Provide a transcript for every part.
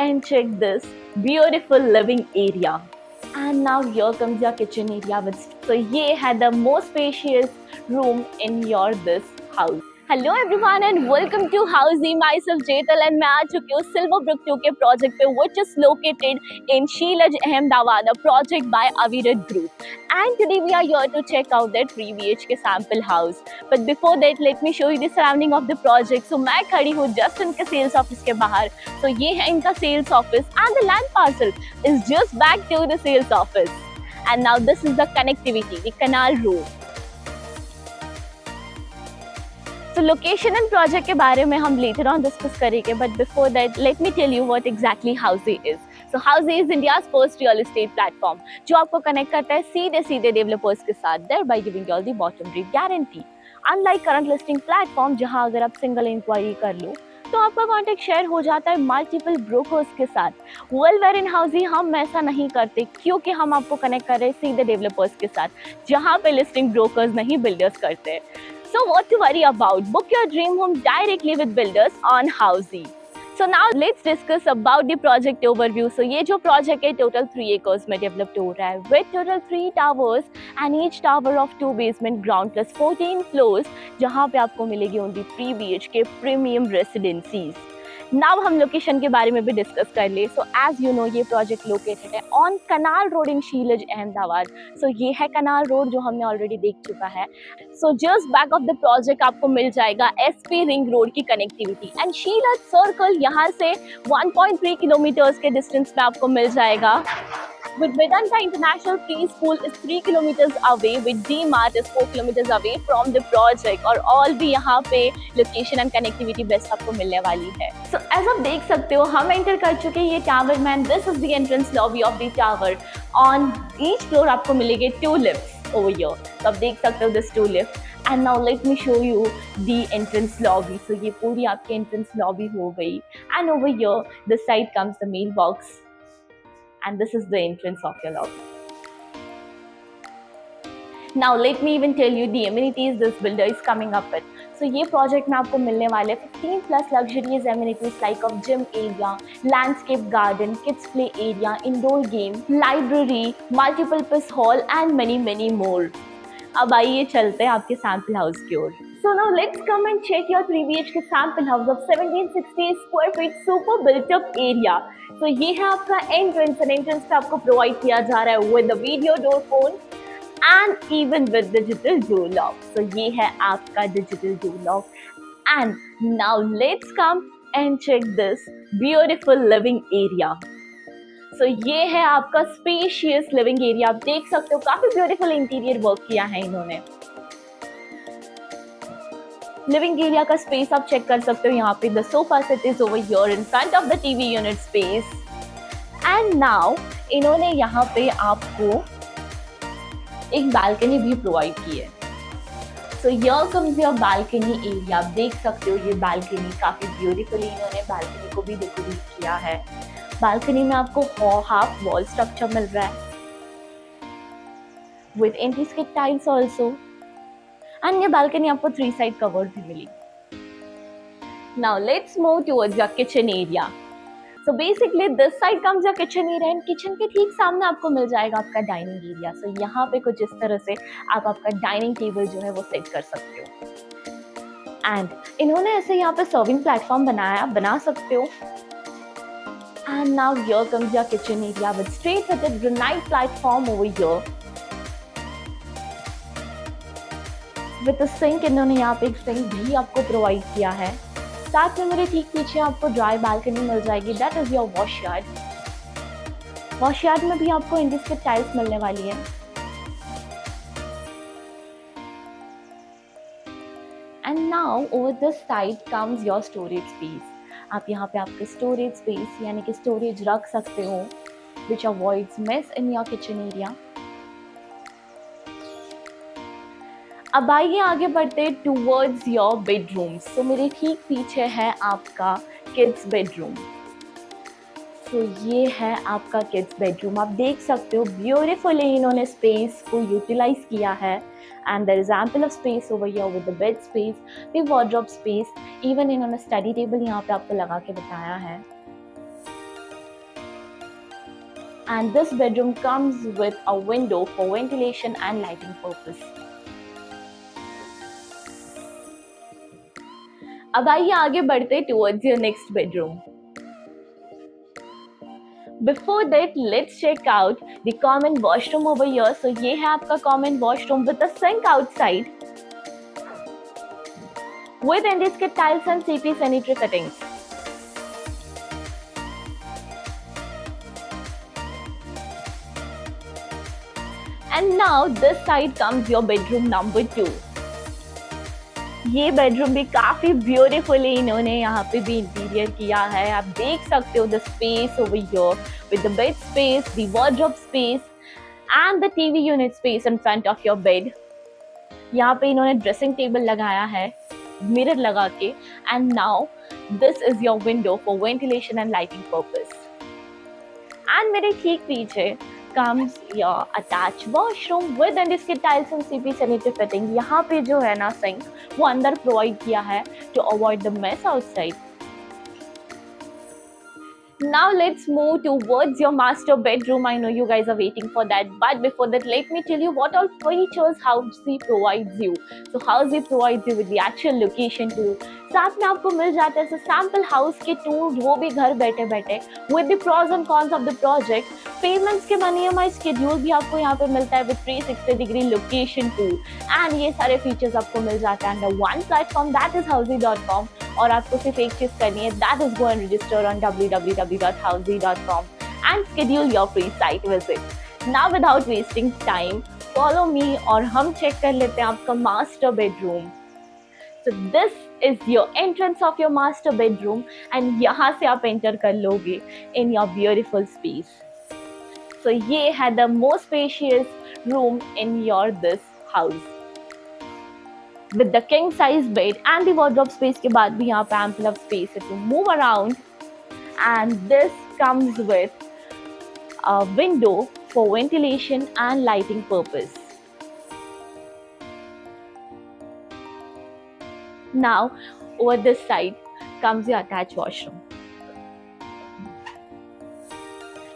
and check this beautiful living area. And now here comes your kitchen area. So ये है the most spacious room in your this house. Hello everyone and welcome to Housey. Myself Jetal and मैं आ चुकी हूँ Silverbrook 2 के project पे, which is located in Sheelaj, Ahmedabad, a project by Avirat Group. And today we are here to check out that 3 BHK sample house. But before that, let me show you the surrounding of the project. So मैं खड़ी हूँ just इनके sales office के बाहर. So ये है इनका sales office and the land parcel is just back to the sales office. And now this is the connectivity, the canal road. So location and project के बारे में हम later on discuss करेंगे, but before that let me tell you what exactly Housey is. So Housey is India's first real estate platform जो आपको connect करता है सीधे developers के साथ, thereby giving you all the bottom rate guarantee. Unlike current listing platform जहाँ अगर आप single inquiry कर लो तो आपका कॉन्टेक्ट शेयर हो जाता है मल्टीपल ब्रोकर्स के साथ. वेयर इन हाउसी हम ऐसा नहीं करते क्योंकि हम आपको कनेक्ट कर रहे हैं सीधे डेवलपर्स के साथ जहां पे लिस्टिंग ब्रोकर्स नहीं बिल्डर्स करते हैं. So what to worry about? Book your dream home directly with builders on Housey. So now let's discuss about the project overview. So ये जो project है total 3 acres में developed हो रहा है with total 3 towers and each tower of 2 basement ground plus 14 floors जहाँ पे आपको मिलेगी only 3 BHK premium residencies. Now हम लोकेशन के बारे में भी डिस्कस कर ले. सो एज यू नो ये प्रोजेक्ट लोकेटेड है ऑन कनाल रोड इन शीलज अहमदाबाद. सो ये है कनाल रोड जो हमने ऑलरेडी देख चुका है. So just back of the project आपको मिल जाएगा एसपी रिंग रोड की कनेक्टिविटी एंड शीलज सर्कल यहाँ से 1.3 किलोमीटर्स के डिस्टेंस में आपको मिल जाएगा. With Vedanta International Preschool is 3 kilometers away, with D-Mart is 4 kilometers away from the project और all भी यहाँ पे location and connectivity best आपको मिलने वाली है. So as आप देख सकते हो हम एंटर कर चुके हैं ये टावर में and this is the entrance lobby of the tower. On each floor आपको मिलेंगे 2 lifts over here. तो आप देख सकते हो this 2 lifts. And now let me show you the entrance lobby. So ये पूरी आपकी entrance lobby हो गई and over here this side comes the mailbox. And this is the entrance of your lobby. Now let me even tell you the amenities this builder is coming up with. So ये project में आपको मिलने वाले 15 plus luxurious amenities like of gym area, landscape garden, kids play area, indoor game, library, multi-purpose hall and many more. अब आइए चलते हैं आपके sample house की ओर. So now let's come and check your 3 BHK sample house of 1760 square feet super built up area. So ये है आपका entrance and entrance पे आपको provide किया जा रहा है with the video door phone and even with digital door lock. So ये है आपका digital door lock. And now let's come and check this beautiful living area. So ये है आपका spacious living area. आप देख सकते हो काफी beautiful interior work किया है इन्होंने. लिविंग एरिया का स्पेस आप चेक कर सकते हो. यहाँ पे the sofa set is over here in front of the TV unit space. And now इन्होंने यहाँ पे आपको एक बालकनी भी प्रोवाइड की है. So here comes your balcony area. आप देख सकते हो ये बालकनी काफी ब्यूटीफुली इन्होंने बालकनी को भी डेकोरेट किया है. बालकनी में आपको हाफ वॉल स्ट्रक्चर मिल रहा है with anti-skid tiles also. And ये balcony आपको 3 side covered भी मिली. Now let's move towards your kitchen area. So basically this side comes your kitchen area and kitchen के ठीक सामने आपको मिल जाएगा आपका dining area. So यहाँ पे कुछ इस तरह से आप आपका dining table जो है वो सेट कर सकते हो. And इन्होंने ऐसे यहाँ पे serving platform बनाया, बना सकते हो. And now here comes your kitchen area with straight fitted granite platform over here. With sink इन्होंने यहाँ पे एक सिंक भी आपको प्रोवाइड किया है. साथ में मेरे ठीक पीछे आपको ड्राई बालकनी मिल जाएगी. That is your wash yard. Wash yard में भी आपको एंटी-स्किड टाइल्स मिलने वाली है. And now over this side comes your storage space. आप यहाँ पे आपके स्टोरेज स्पेस यानी कि स्टोरेज रख सकते हो which avoids mess in your kitchen area. अब आइए आगे बढ़ते टूवर्ड्स योर बेडरूम. सो मेरे ठीक पीछे है आपका किड्स बेडरूम. सो ये है आपका किड्स बेडरूम. आप देख सकते हो ब्यूटीफुली इन्होंने स्पेस को यूटिलाइज किया है and there is ample of space over here with the bed space, the wardrobe space. Even इन्होंने स्टडी टेबल यहाँ पे आपको लगा के बताया है. and this bedroom comes with a window for ventilation and lighting purpose. अब आइए आगे बढ़ते towards your next bedroom. Before that, let's check out the common washroom over here. So ये है आपका common washroom with a sink outside, with Indiskit tiles and CP sanitary fittings. And now this side comes your bedroom number 2. ये bedroom भी काफी beautifully इन्होंने यहाँ पे भी इंटीरियर किया है. आप देख सकते हो the space over here with the bed space, the wardrobe space and the TV unit space in front of your bed. यहाँ पे इन्होंने ड्रेसिंग टेबल लगाया है मिरर लगा के. And now this is your window for ventilation and lighting purpose. And मेरे ठीक पीछे comes your attached washroom with Indiskit tiles and CP sanitary fitting. यहाँ पे जो है ना सिंक वो अंदर प्रोवाइड किया है to avoid the mess outside. Now let's move towards your master bedroom. I know you guys are waiting for that, but before that, let me tell you what all features Housey provides you. So Housey provides you with the actual location tool. साथ में आपको मिल जाता है sample house के tool, वो भी घर बैठे बैठे with the pros and cons of the project. Payments के बने EMI शेड्यूल भी आपको यहाँ पे मिलता है with 360 degree location tool. And ये सारे फीचर्स आपको मिल जाता है under one platform, that is housey.com. और आपको सिर्फ एक चीज करनी है, that is go and register on www.housey.com and schedule your free site visit. Now without wasting time, follow me और हम चेक कर लेते हैं आपका master bedroom. So this is your entrance of your master bedroom and यहाँ से आप enter कर लोगे in your beautiful space. So ये है the most spacious room in your this house. With the king size bed and the wardrobe space के बाद भी यहाँ पे ample of space to move around. And this comes with a window for ventilation and lighting purpose. Now over this side comes your attached washroom.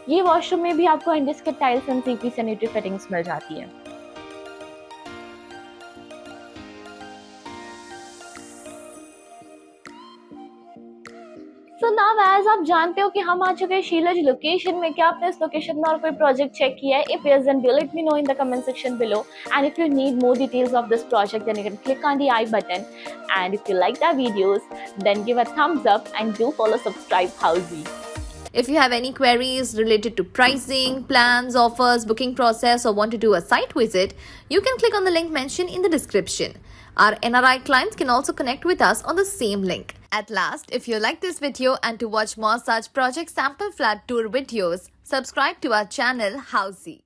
ये washroom में भी आपको Indiskit tiles and CP sanitary fittings मिल जाती है. So now as आप जानते हो कि हम आ चुके हैं शीलज लोकेशन में. क्या आपने इस लोकेशन में और कोई प्रोजेक्ट चेक किया है? If yes, then do let me know in the comment section below. And if you need more details of this project, then you can click on the I button. And if you like our videos, then give a thumbs up and do follow subscribe Housey. If you have any queries related to pricing, plans, offers, booking process, or want to do a site visit, you can click on the link mentioned in the description. Our NRI clients can also connect with us on the same link. At last, if you like this video and to watch more such project sample flat tour videos, subscribe to our channel Housey.